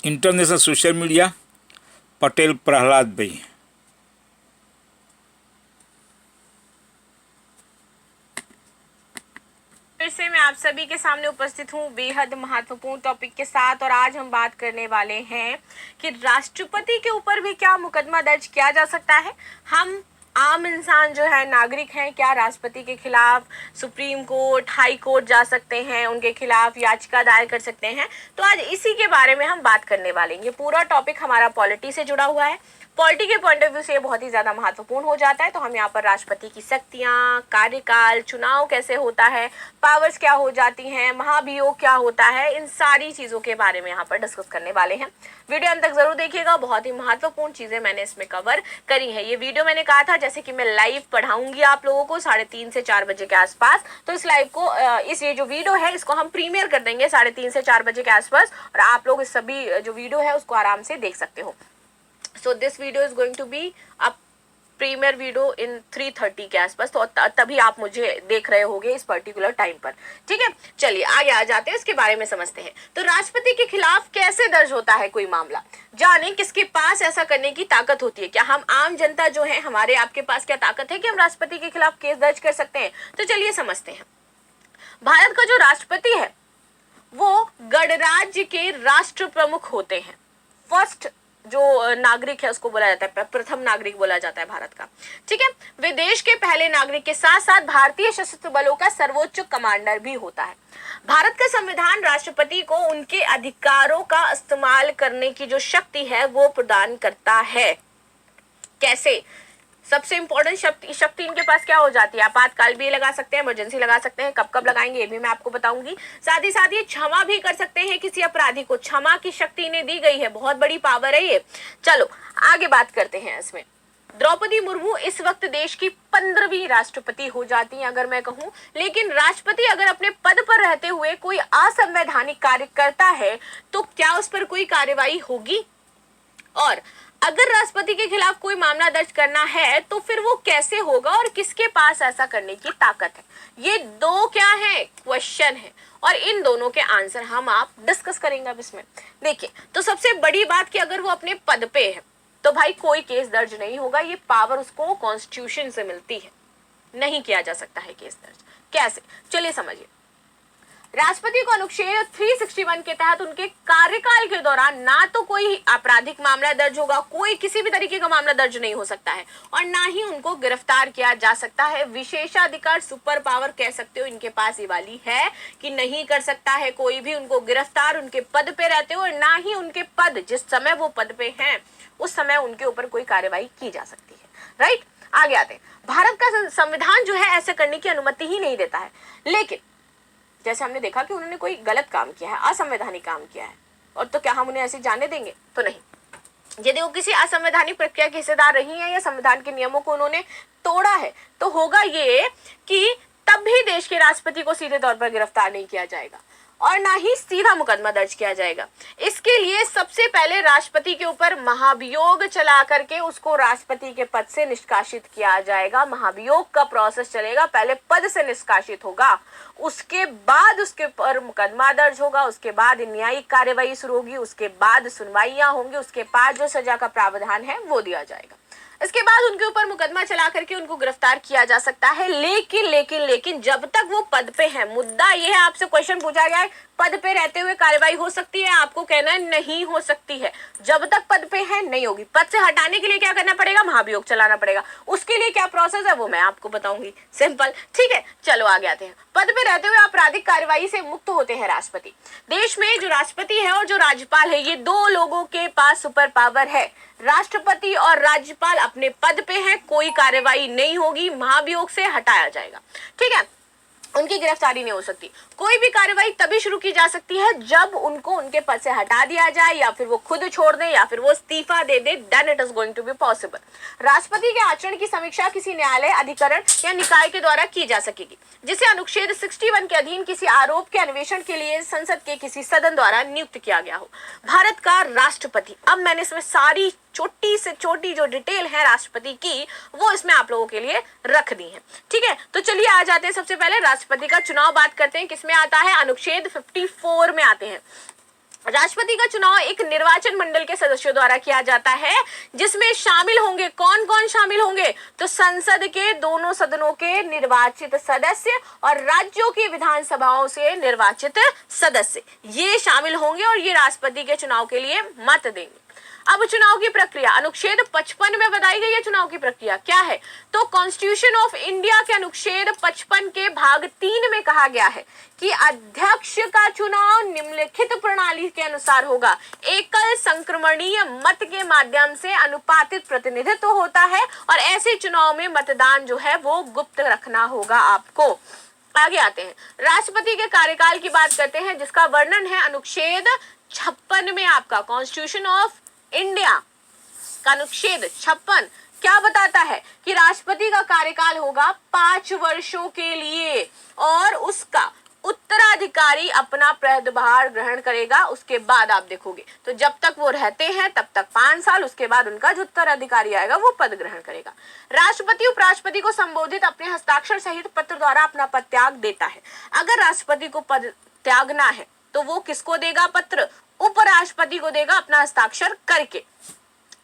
International social media Patel Prahlad भाई। फिर से मैं आप सभी के सामने उपस्थित हूँ बेहद महत्वपूर्ण टॉपिक के साथ। और आज हम बात करने वाले हैं कि राष्ट्रपति के ऊपर भी क्या मुकदमा दर्ज किया जा सकता है। हम आम इंसान जो है, नागरिक हैं, क्या राष्ट्रपति के खिलाफ सुप्रीम कोर्ट, हाई कोर्ट जा सकते हैं, उनके खिलाफ याचिका दायर कर सकते हैं। तो आज इसी के बारे में हम बात करने वाले हैं। ये पूरा टॉपिक हमारा पॉलिटी से जुड़ा हुआ है। पॉलिटी के पॉइंट ऑफ व्यू से ये बहुत ही ज्यादा महत्वपूर्ण हो जाता है। तो हम यहाँ पर राष्ट्रपति की शक्तियां, कार्यकाल, चुनाव कैसे होता है, पावर्स क्या हो जाती हैं, महाभियोग क्या होता है, इन सारी चीजों के बारे में यहाँ पर डिस्कस करने वाले हैं। वीडियो अंत तक जरूर देखिएगा, बहुत ही महत्वपूर्ण चीजें मैंने इसमें कवर करी है। ये वीडियो मैंने कहा था जैसे कि मैं लाइव पढ़ाऊंगी आप लोगों को 3:30 से 4 बजे के आसपास। तो इस लाइव को इस ये जो वीडियो है इसको हम प्रीमियर कर देंगे 3:30 से 4 बजे के आसपास, और आप लोग इस सभी जो वीडियो है उसको आराम से देख सकते हो। So this video is going to be a premiere video in 3:30 के आसपास। तो तभी आप मुझे देख रहे होंगे इस पर्टिकुलर टाइम पर। ठीक है, चलिए आगे आ जाते हैं, इसके बारे में समझते हैं। तो राष्ट्रपति के खिलाफ कैसे दर्ज होता है कोई मामला, जाने किसके पास ऐसा करने की ताकत होती है। क्या हम आम जनता जो है, हमारे आपके पास क्या ताकत है कि हम राष्ट्रपति के खिलाफ केस दर्ज कर सकते हैं। तो चलिए समझते हैं। भारत का जो राष्ट्रपति है वो गणराज्य के राष्ट्र प्रमुख होते हैं। फर्स्ट जो नागरिक है उसको बोला जाता है, प्रथम नागरिक बोला जाता है भारत का। ठीक है, वे देश के पहले नागरिक के साथ साथ भारतीय सशस्त्र बलों का सर्वोच्च कमांडर भी होता है। भारत का संविधान राष्ट्रपति को उनके अधिकारों का इस्तेमाल करने की जो शक्ति है वो प्रदान करता है। कैसे? सबसे इंपॉर्टेंट शक्ति इनके पास क्या हो जाती है? आपातकाल भी लगा सकते हैं, इमरजेंसी लगा सकते हैं। कब कब लगाएंगे ये भी मैं आपको बताऊंगी। साथ ही साथ ये क्षमा भी कर सकते हैं किसी अपराधी को। क्षमा की शक्ति इन्हें दी गई है, बहुत बड़ी पावर है ये। चलो आगे बात करते हैं इसमें। द्रौपदी मुर्मू इस वक्त देश की 15वीं राष्ट्रपति हो जाती हैं अगर मैं कहूं। लेकिन राष्ट्रपति अगर अपने पद पर रहते हुए कोई असंवैधानिक कार्य करता है तो क्या उस पर कोई कार्यवाही होगी? और अगर राष्ट्रपति के खिलाफ कोई मामला दर्ज करना है तो फिर वो कैसे होगा और किसके पास ऐसा करने की ताकत है? ये दो क्या है? क्वेश्चन है, और इन दोनों के आंसर हम आप डिस्कस करेंगे अब इसमें। देखिए, तो सबसे बड़ी बात कि अगर वो अपने पद पे है तो भाई कोई केस दर्ज नहीं होगा। ये पावर उसको कॉन्स्टिट्यूशन से मिलती है, नहीं किया जा सकता है केस दर्ज। कैसे? चलिए समझिए। राष्ट्रपति को अनुच्छेद 361 के तहत उनके कार्यकाल के दौरान ना तो कोई आपराधिक मामला दर्ज होगा, कोई किसी भी तरीके का मामला दर्ज नहीं हो सकता है, और ना ही उनको गिरफ्तार किया जा सकता है। विशेषाधिकार, सुपर पावर कह सकते हो, इनके पास ये वाली है कि नहीं कर सकता है कोई भी उनको गिरफ्तार उनके पद पे रहते हो, और ना ही उनके पद जिस समय वो पद पे हैं उस समय उनके ऊपर कोई कार्यवाही की जा सकती है। राइट, आगे आते हैं। भारत का संविधान जो है ऐसे करने की अनुमति ही नहीं देता है। लेकिन जैसे हमने देखा कि उन्होंने कोई गलत काम किया है, असंवैधानिक काम किया है, और तो क्या हम उन्हें ऐसे जाने देंगे? तो नहीं। यदि वो किसी असंवैधानिक प्रक्रिया के हिस्सेदार रही है या संविधान के नियमों को उन्होंने तोड़ा है तो होगा ये कि तब भी देश के राष्ट्रपति को सीधे तौर पर गिरफ्तार नहीं किया जाएगा और ना ही सीधा मुकदमा दर्ज किया जाएगा। इसके लिए सबसे पहले राष्ट्रपति के ऊपर महाभियोग चला करके उसको राष्ट्रपति के पद से निष्कासित किया जाएगा। महाभियोग का प्रोसेस चलेगा, पहले पद से निष्कासित होगा, उसके बाद उसके ऊपर मुकदमा दर्ज होगा, उसके बाद न्यायिक कार्यवाही शुरू होगी, उसके बाद सुनवाइयां होंगी, उसके बाद जो सजा का प्रावधान है वो दिया जाएगा। इसके बाद उनके ऊपर मुकदमा चला करके उनको गिरफ्तार किया जा सकता है। लेकिन जब तक वो पद पे है, मुद्दा ये है, आपसे क्वेश्चन पूछा गया है पद पे रहते हुए कार्रवाई हो सकती है, आपको कहना है नहीं हो सकती है। जब तक पद पे है नहीं होगी। पद से हटाने के लिए क्या करना पड़ेगा? महाभियोग चलाना पड़ेगा। उसके लिए क्या प्रोसेस है वो मैं आपको बताऊंगी, सिंपल। ठीक है, चलो आगे आते हैं। पद पे रहते हुए आपराधिक कार्यवाही से मुक्त होते हैं राष्ट्रपति। देश में जो राष्ट्रपति है और जो राज्यपाल है, ये दो लोगों के पास सुपर पावर है। राष्ट्रपति और राज्यपाल अपने पद पे हैं, कोई कार्यवाही नहीं होगी, महाभियोग से हटाया जाएगा। ठीक है, उनकी गिरफ्तारी नहीं हो सकती। कोई भी कार्रवाई तभी शुरू की जा सकती है जब उनको उनके पद से हटा दिया जाए, या फिर वो खुद छोड़ दें, या फिर वो इस्तीफा दे दे। Then it is going to be possible. राष्ट्रपति के आचरण की समीक्षा किसी न्यायालय, अधिकरण या निकाय के द्वारा की जा सकेगी, जिसे अनुच्छेद 61 के अधीन किसी आरोप के अन्वेषण के लिए संसद के किसी सदन द्वारा नियुक्त किया गया हो। भारत का राष्ट्रपति, अब मैंने इसमें सारी छोटी से छोटी जो डिटेल है राष्ट्रपति की वो इसमें आप लोगों के लिए रख दी है। ठीक है, तो चलिए आ जाते हैं सबसे पहले राष्ट्रपति का चुनाव। बात करते हैं किसमें आता है? अनुच्छेद 54 में आते हैं। राष्ट्रपति का चुनाव एक निर्वाचन मंडल के सदस्यों द्वारा किया जाता है, जिसमें शामिल होंगे, कौन कौन शामिल होंगे, तो संसद के दोनों सदनों के निर्वाचित सदस्य और राज्यों की विधानसभाओं से निर्वाचित सदस्य, ये शामिल होंगे और ये राष्ट्रपति के चुनाव के लिए मत देंगे। अब चुनाव की प्रक्रिया अनुच्छेद 55 में बताई गई है। चुनाव की प्रक्रिया क्या है, तो कॉन्स्टिट्यूशन ऑफ इंडिया के अनुच्छेद 55 के भाग 3 में कहा गया है कि अध्यक्ष का चुनाव निम्नलिखित प्रणाली के अनुसार होगा। एकल संक्रमणीय मत के माध्यम से अनुपातित प्रतिनिधित्व होता है और ऐसे चुनाव में मतदान जो है वो गुप्त रखना होगा आपको। आगे आते हैं, राष्ट्रपति के कार्यकाल की बात करते हैं, जिसका वर्णन है अनुच्छेद 56 में। आपका कॉन्स्टिट्यूशन ऑफ इंडिया का अनुच्छेद 56 क्या बताता है कि राष्ट्रपति का कार्यकाल होगा 5 वर्षों के लिए और उसका उत्तराधिकारी अपना पदभार ग्रहण करेगा। उसके बाद आप देखोगे तो जब तक वो रहते हैं तब तक 5 साल, उसके बाद उनका जो उत्तराधिकारी आएगा वो पद ग्रहण करेगा। राष्ट्रपति उपराष्ट्रपति को संबोधित अपने हस्ताक्षर सहित पत्र द्वारा अपना पद त्याग देता है। अगर राष्ट्रपति को पद त्यागना है तो वो किसको देगा पत्र, उपराष्ट्रपति को देगा अपना हस्ताक्षर करके।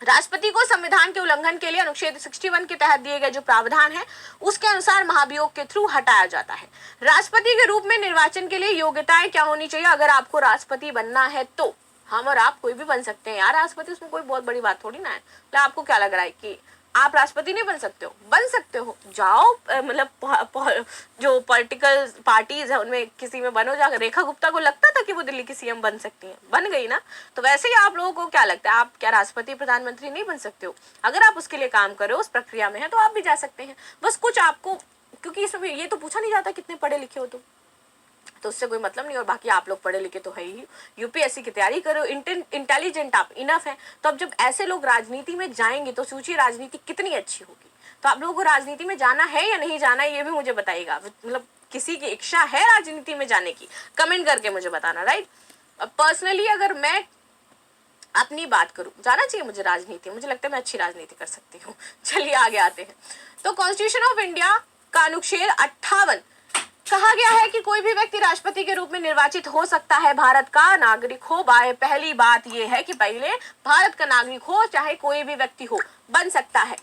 राष्ट्रपति को संविधान के उल्लंघन के लिए अनुच्छेद 61 के तहत दिए गए जो प्रावधान है उसके अनुसार महाभियोग के थ्रू हटाया जाता है। राष्ट्रपति के रूप में निर्वाचन के लिए योग्यताएं क्या होनी चाहिए, अगर आपको राष्ट्रपति बनना है तो हम और आप कोई भी बन सकते हैं यार राष्ट्रपति, उसमें कोई बहुत बड़ी बात थोड़ी ना है। तो आपको क्या लग रहा है कि आप राष्ट्रपति नहीं बन सकते हो? बन सकते हो, जाओ मतलब जो पॉलिटिकल पार्टीज है उनमें किसी में बनो। जाकर रेखा गुप्ता को लगता था कि वो दिल्ली की सीएम बन सकती हैं, बन गई ना। तो वैसे ही आप लोगों को क्या लगता है, आप क्या राष्ट्रपति प्रधानमंत्री नहीं बन सकते हो? अगर आप उसके लिए काम कर रहे हो, उस प्रक्रिया में है, तो आप भी जा सकते हैं। बस कुछ आपको, क्योंकि इसमें ये तो पूछा नहीं जाता कितने पढ़े लिखे हो तुम, तो उससे कोई मतलब नहीं। और बाकी आप लोग पढ़े लिखे तो है ही, यूपीएससी की तैयारी करो, इंटेलिजेंट आप इनफ है। तो अब जब ऐसे लोग राजनीति में जाएंगे तो सोचिए राजनीति कितनी अच्छी होगी। तो आप लोगों को राजनीति में जाना है या नहीं जाना है ये भी मुझे बताइएगा। मतलब किसी की इच्छा है राजनीति में जाने की, कमेंट करके मुझे बताना, राइट। पर्सनली अगर मैं अपनी बात करूं, जाना चाहिए मुझे राजनीति, मुझे लगता है मैं अच्छी राजनीति कर सकती हूँ। चलिए आगे आते हैं। तो कॉन्स्टिट्यूशन ऑफ इंडिया का अनुच्छेद 58 कहा गया है कि कोई भी व्यक्ति राष्ट्रपति के रूप में निर्वाचित हो सकता है, भारत का नागरिक हो। पहली बात यह है कि पहले भारत का नागरिक हो, चाहे कोई भी व्यक्ति हो, बन सकता है।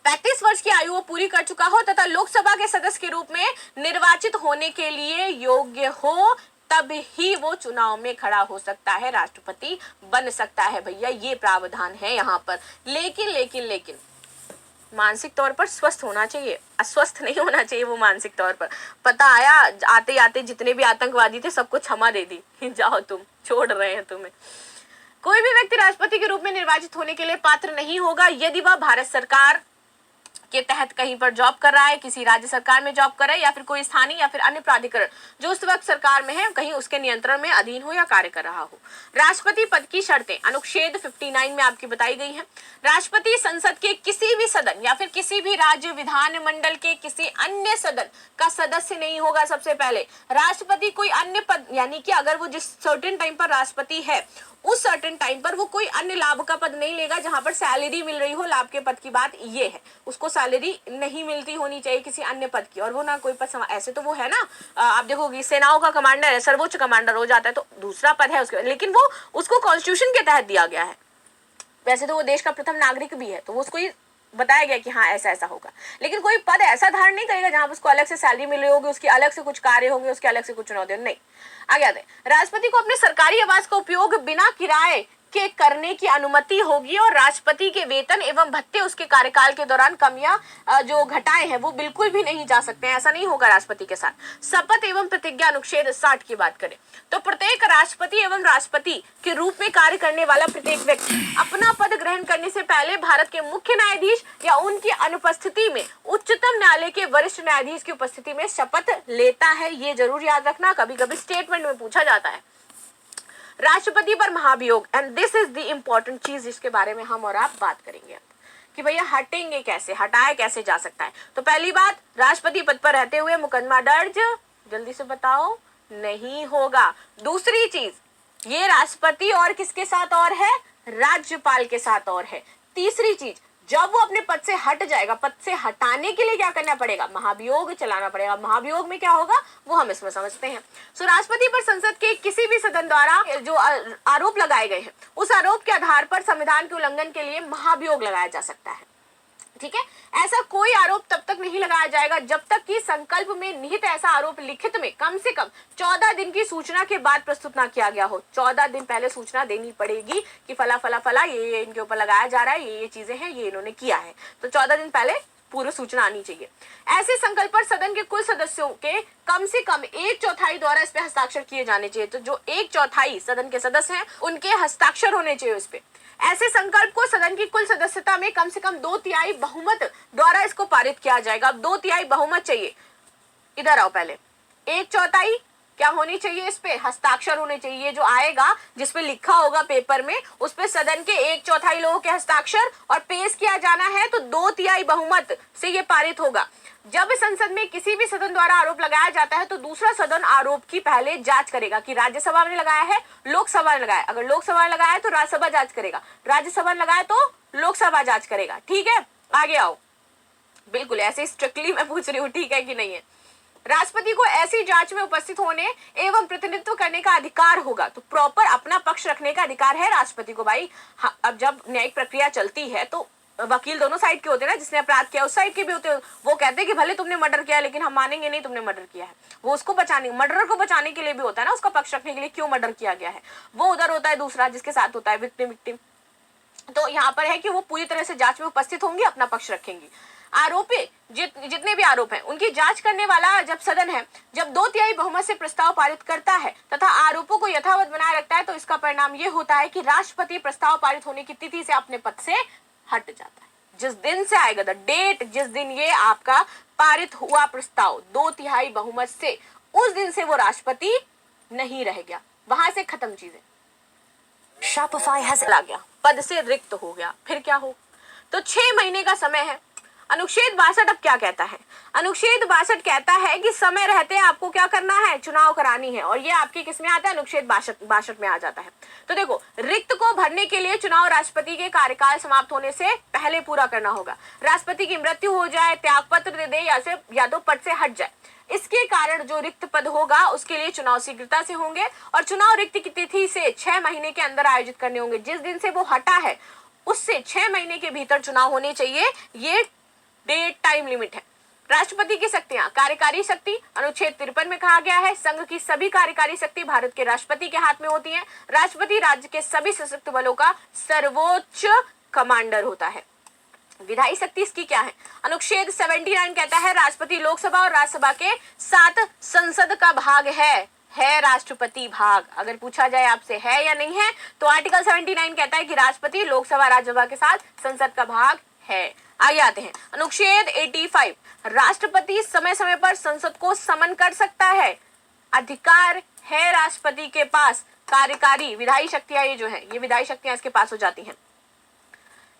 35 वर्ष की आयु वो पूरी कर चुका हो तथा लोकसभा के सदस्य के रूप में निर्वाचित होने के लिए योग्य हो, तब ही वो चुनाव में खड़ा हो सकता है, राष्ट्रपति बन सकता है। भैया ये प्रावधान है यहाँ पर। लेकिन मानसिक तौर पर स्वस्थ होना चाहिए, अस्वस्थ नहीं होना चाहिए वो मानसिक तौर पर। पता आया आते आते जितने भी आतंकवादी थे सबको क्षमा दे दी, जाओ तुम, छोड़ रहे हैं तुम्हें। कोई भी व्यक्ति राष्ट्रपति के रूप में निर्वाचित होने के लिए पात्र नहीं होगा यदि वह भारत सरकार के तहत कहीं पर जॉब कर रहा है, किसी राज्य सरकार में जॉब कर रहा है, या फिर कोई स्थानीय या फिर अन्य प्राधिकरण जो उस वक्त सरकार में है कहीं उसके नियंत्रण में अधीन हो या कार्य कर रहा हो। राष्ट्रपति पद की शर्तें अनुच्छेद 59 में आपकी बताई गई है। राष्ट्रपति संसद के किसी भी सदन या फिर किसी भी राज्य विधानमंडल के किसी अन्य सदन का सदस्य नहीं होगा। सबसे पहले राष्ट्रपति कोई अन्य पद, यानी कि अगर वो जिस सर्टेन टाइम पर राष्ट्रपति है उस सर्टेन टाइम पर वो कोई अन्य लाभ का पद नहीं लेगा जहां पर सैलरी मिल रही हो। लाभ के पद की बात ये है, उसको सैलरी नहीं मिलती होनी चाहिए किसी अन्य पद की, और वो ना कोई पद ऐसे तो वो है ना, आप देखोगे सेनाओं का कमांडर है, सर्वोच्च कमांडर हो जाता है तो दूसरा पद है उसके, लेकिन वो उसको कॉन्स्टिट्यूशन के तहत दिया गया है। वैसे तो वो देश का प्रथम नागरिक भी है, तो वो उसको बताया गया कि हाँ ऐसा ऐसा होगा, लेकिन कोई पद ऐसा धारण नहीं करेगा जहां पर उसको अलग से सैलरी मिल रही होगी, उसकी अलग से कुछ कार्य होंगे, उसके अलग से कुछ चुनौती नहीं। आगे आते हैं। राष्ट्रपति को अपने सरकारी आवास का उपयोग बिना किराए के करने की अनुमति होगी और राष्ट्रपति के वेतन एवं भत्ते उसके कार्यकाल के दौरान कमियां जो घटाए हैं वो बिल्कुल भी नहीं जा सकते हैं, ऐसा नहीं होगा राष्ट्रपति के साथ। शपथ एवं प्रतिज्ञा अनुच्छेद 60 की बात करें तो प्रत्येक राष्ट्रपति एवं राष्ट्रपति के रूप में कार्य करने वाला प्रत्येक व्यक्ति अपना पद ग्रहण करने से पहले भारत के मुख्य न्यायाधीश या उनकी अनुपस्थिति में उच्चतम न्यायालय के वरिष्ठ न्यायाधीश की उपस्थिति में शपथ लेता है। ये जरूर याद रखना, कभी कभी स्टेटमेंट में पूछा जाता है। राष्ट्रपति पर महाभियोग, and this is the important चीज जिसके बारे में हम और आप बात करेंगे अब कि भैया हटेंगे कैसे, हटाया कैसे जा सकता है। तो पहली बात, राष्ट्रपति पद पर रहते हुए मुकदमा दर्ज, जल्दी से बताओ, नहीं होगा। दूसरी चीज, ये राष्ट्रपति और किसके साथ और है, राज्यपाल के साथ और है। तीसरी चीज, जब वो अपने पद से हट जाएगा, पद से हटाने के लिए क्या करना पड़ेगा, महाभियोग चलाना पड़ेगा। महाभियोग में क्या होगा वो हम इसमें समझते हैं। सो राष्ट्रपति पर संसद के किसी भी सदन द्वारा जो आरोप लगाए गए हैं उस आरोप के आधार पर संविधान के उल्लंघन के लिए महाभियोग लगाया जा सकता है। ठीक है, ऐसा कोई आरोप तब तक नहीं लगाया जाएगा जब तक कि संकल्प में निहित ऐसा आरोप लिखित में कम से कम 14 दिन की सूचना के बाद प्रस्तुत ना किया गया हो। 14 दिन पहले सूचना देनी पड़ेगी कि फला फला फला ये इनके ऊपर लगाया जा रहा है, ये चीजें हैं, ये इन्होंने किया है, तो 14 दिन पहले पूरी सूचना आनी चाहिए। ऐसे संकल्प पर सदन के कुल सदस्यों के कम से कम 1/4 द्वारा इस पे हस्ताक्षर किए जाने चाहिए। तो जो 1/4 सदन के सदस्य हैं उनके हस्ताक्षर होने चाहिए उस पे। ऐसे संकल्प को सदन की कुल सदस्यता में कम से कम 2/3 बहुमत द्वारा इसको पारित किया जाएगा। अब 2/3 बहुमत चाहिए, इधर आओ पहले। 1/4 क्या होनी चाहिए, इस पे हस्ताक्षर होने चाहिए। ये जो आएगा जिसपे लिखा होगा पेपर में उस पे सदन के 1/4 लोगों के हस्ताक्षर और पेश किया जाना है, तो 2/3 बहुमत से ये पारित होगा। जब संसद में किसी भी सदन द्वारा आरोप लगाया जाता है तो दूसरा सदन आरोप की पहले जांच करेगा कि राज्यसभा ने लगाया है, लोकसभा ने लगाया। अगर लोकसभा ने लगाया है तो राज्यसभा जांच करेगा, राज्यसभा ने लगाया तो लोकसभा जांच करेगा। ठीक है, आगे आओ। बिल्कुल ऐसे स्ट्रिक्टली मैं पूछ रही हूँ, ठीक है कि नहीं है। राष्ट्रपति को ऐसी जांच में उपस्थित होने एवं प्रतिनिधित्व करने का अधिकार होगा। तो प्रॉपर अपना पक्ष रखने का अधिकार है राष्ट्रपति को भाई। हाँ, अब जब न्यायिक प्रक्रिया चलती है तो वकील दोनों साइड के होते हैं ना, जिसने अपराध किया उस साइड के भी होते हैं। वो कहते हैं कि भले तुमने मर्डर किया लेकिन हम मानेंगे नहीं तुमने मर्डर किया है। वो उसको बचाने, मर्डर को बचाने के लिए भी होता है ना, उसका पक्ष रखने के लिए क्यों मर्डर किया गया है। वो उधर होता है दूसरा जिसके साथ होता है विक्टिम। तो यहाँ पर है कि वो पूरी तरह से जांच में उपस्थित होंगी, अपना पक्ष रखेंगी। आरोपी जितने भी आरोप हैं उनकी जांच करने वाला जब सदन है, जब 2/3 बहुमत से प्रस्ताव पारित करता है तथा आरोपों को यथावत बनाए रखता है, तो इसका परिणाम ये होता है कि राष्ट्रपति प्रस्ताव पारित होने की तिथि से अपने पद से हट जाता है। जिस दिन से आएगा द डेट, जिस दिन ये आपका पारित हुआ प्रस्ताव 2/3 बहुमत से, उस दिन से वो राष्ट्रपति नहीं रह गया, वहां से खत्म चीजें। Shopify has आ गया, पद से रिक्त हो गया। फिर क्या हो, तो 6 महीने का समय है। अनुच्छेद 62 अब क्या कहता है, अनुच्छेद 62 कहता है कि समय रहते आपको क्या करना है, चुनाव करानी है। और ये आपके किस में आता है, अनुच्छेद 62 में आ जाता है। तो देखो, रिक्त को भरने के लिए चुनाव राष्ट्रपति के कार्यकाल समाप्त होने से पहले पूरा करना होगा। राष्ट्रपति की मृत्यु हो जाए, त्यागपत्र दे दे या तो पद से हट जाए, इसके कारण जो रिक्त पद होगा उसके लिए चुनाव शीघ्रता से होंगे और चुनाव रिक्त की तिथि से 6 महीने के अंदर आयोजित करने होंगे। जिस दिन से वो हटा है उससे 6 महीने के भीतर चुनाव होने चाहिए। ये डेट टाइम लिमिट है। राष्ट्रपति की शक्तियां, कार्यकारी शक्ति अनुच्छेद 53 में कहा गया है, संघ की सभी कार्यकारी शक्ति भारत के राष्ट्रपति के हाथ में होती है। राष्ट्रपति राज्य के सभी सशस्त्र बलों का सर्वोच्च कमांडर होता है। विधायी शक्ति इसकी क्या है, अनुच्छेद 79 कहता है राष्ट्रपति लोकसभा और राज्यसभा के साथ संसद का भाग है राष्ट्रपति भाग। अगर पूछा जाए आपसे है या नहीं है, तो आर्टिकल 79 कहता है कि राष्ट्रपति लोकसभा राज्यसभा के साथ संसद का भाग है। आगे आते हैं, अनुच्छेद 85, राष्ट्रपति समय समय पर संसद को समन कर सकता है। अधिकार है राष्ट्रपति के पास। कार्यकारी विधायी शक्तियां ये जो है, ये विधायी शक्तियां इसके पास हो जाती हैं।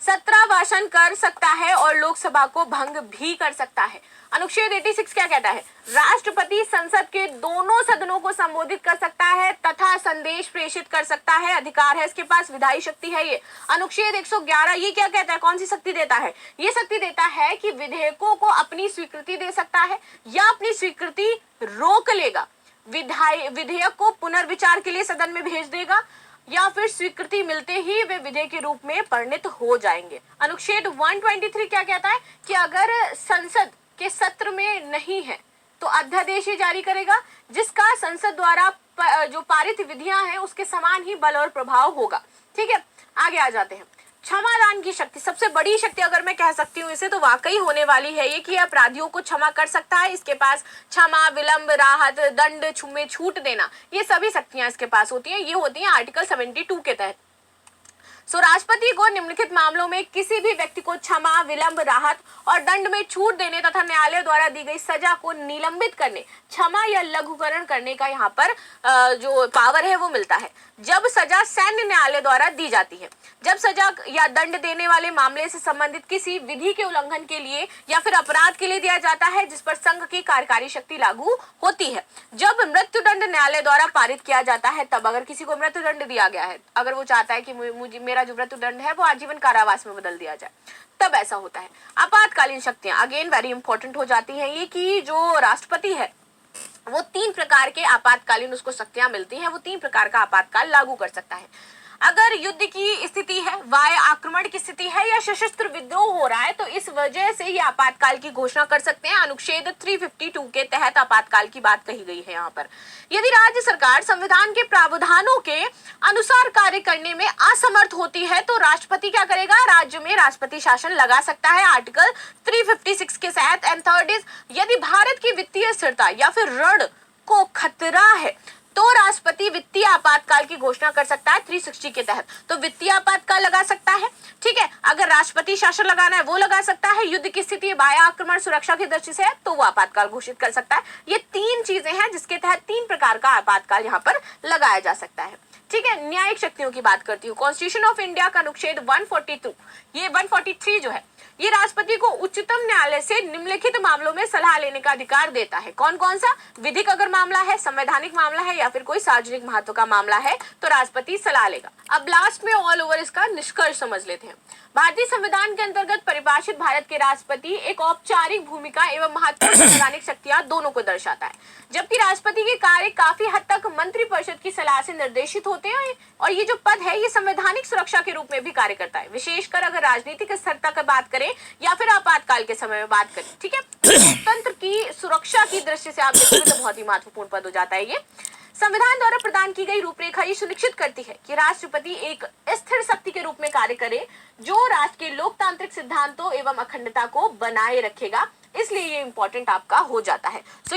17 भाषण कर सकता है और लोकसभा को भंग भी कर सकता है। अनुच्छेद 86 क्या कहता है, राष्ट्रपति संसद के दोनों सदनों को संबोधित कर सकता है तथा संदेश प्रेषित कर सकता है। अधिकार है इसके पास, विधायी शक्ति है ये। अनुच्छेद 111 ये क्या कहता है, कौन सी शक्ति देता है, ये शक्ति देता है कि विधेयकों को अपनी स्वीकृति दे सकता है या अपनी स्वीकृति रोक लेगा। विधेयक को पुनर्विचार के लिए सदन में भेज देगा या फिर स्वीकृति मिलते ही वे विधेयक के रूप में परिणत हो जाएंगे। अनुच्छेद 123 क्या कहता है कि अगर संसद के सत्र में नहीं है तो अध्यादेश ही जारी करेगा, जिसका संसद द्वारा जो पारित विधियां हैं उसके समान ही बल और प्रभाव होगा। ठीक है, आगे आ जाते हैं। क्षमादान की शक्ति, सबसे बड़ी शक्ति अगर मैं कह सकती हूँ इसे तो वाकई होने वाली है ये कि अपराधियों को क्षमा कर सकता है। इसके पास क्षमा, विलंब, राहत, दंड में छूट देना, ये सभी शक्तियां इसके पास होती हैं। ये होती हैं आर्टिकल 72 के तहत। राष्ट्रपति को निम्नलिखित मामलों में किसी भी व्यक्ति को क्षमा, विलंब, राहत और दंड में छूट देने तथा न्यायालय द्वारा दी गई सजा को निलंबित करने, क्षमा या लघुकरण करने का यहाँ पर जो पावर है वो मिलता है जब सजा सैन्य न्यायालय द्वारा दी जाती है। जब सजा या दंड देने वाले मामले से संबंधित किसी विधि के उल्लंघन के लिए या फिर अपराध के लिए दिया जाता है जिस पर संघ की कार्यकारी शक्ति लागू होती है। जब मृत्युदंड न्यायालय द्वारा पारित किया जाता है तब अगर किसी को मृत्युदंड दिया गया है, अगर वो चाहता है कि मुझे मेरा मेरा जो मृत्युदंड है वो आजीवन कारावास में बदल दिया जाए, तब ऐसा होता है। आपातकालीन शक्तियां अगेन वेरी इंपॉर्टेंट हो जाती हैं ये, कि जो राष्ट्रपति है वो 3 प्रकार के आपातकालीन उसको शक्तियां मिलती हैं, वो 3 प्रकार का आपातकाल लागू कर सकता है। अगर युद्ध की स्थिति है, वायु आक्रमण की स्थिति है या सशस्त्र विद्रोह हो रहा है, तो इस वजह से ये आपातकाल की घोषणा कर सकते हैं। अनुच्छेद 352 के तहत आपातकाल की बात कही गई है यहाँ पर। यदि राज्य सरकार संविधान के प्रावधानों के अनुसार कार्य करने में असमर्थ होती है तो राष्ट्रपति क्या करेगा, राज्य में राष्ट्रपति शासन लगा सकता है आर्टिकल 356 के तहत। एंड थर्ड इज, यदि भारत की वित्तीय स्थिरता या फिर ऋण को खतरा है तो राष्ट्रपति वित्तीय आपातकाल की घोषणा कर सकता है 360 के तहत। तो वित्तीय आपातकाल लगा सकता है, ठीक है। अगर राष्ट्रपति शासन लगाना है वो लगा सकता है, युद्ध की स्थिति, वायु आक्रमण, सुरक्षा की दृष्टि से है तो वो आपातकाल घोषित कर सकता है। ये 3 चीजें हैं जिसके तहत 3 प्रकार का आपातकाल यहाँ पर लगाया जा सकता है, ठीक है। न्यायिक शक्तियों की बात करती हूँ। कॉन्स्टिट्यूशन ऑफ इंडिया का अनुच्छेद 142, ये 143 जो है, ये राष्ट्रपति को उच्चतम न्यायालय से निम्नलिखित मामलों में सलाह लेने का अधिकार देता है। कौन कौन सा? विधिक अगर मामला है, संवैधानिक मामला है या फिर कोई सार्वजनिक महत्व का मामला है तो राष्ट्रपति सलाह लेगा। अब लास्ट में ऑल ओवर इसका निष्कर्ष समझ लेते हैं। भारतीय संविधान के अंतर्गत परिभाषित भारत के राष्ट्रपति एक औपचारिक भूमिका एवं महत्वपूर्ण संवैधानिक शक्तियां दोनों को दर्शाता है, जबकि राष्ट्रपति के कार्य काफी हद तक मंत्रिपरिषद की सलाह से निर्देशित होते हैं और ये जो पद है ये संवैधानिक सुरक्षा के रूप में भी कार्य करता है, विशेषकर अगर राजनीतिक स्थिरता की बात करें या फिर आपातकाल के समय में बात करें, ठीक है। लोकतंत्र की सुरक्षा की दृष्टि से आप देखोगे तो बहुत ही महत्वपूर्ण पद हो जाता है ये। संविधान द्वारा प्रदान की गई रूपरेखा ये सुनिश्चित करती है कि राष्ट्रपति एक स्थिर शक्ति के रूप में कार्य करे जो राष्ट्र के लोकतांत्रिक सिद्धांतों एवं अखंडता को बनाए रखेगा, इसलिए ये इंपॉर्टेंट आपका हो जाता है।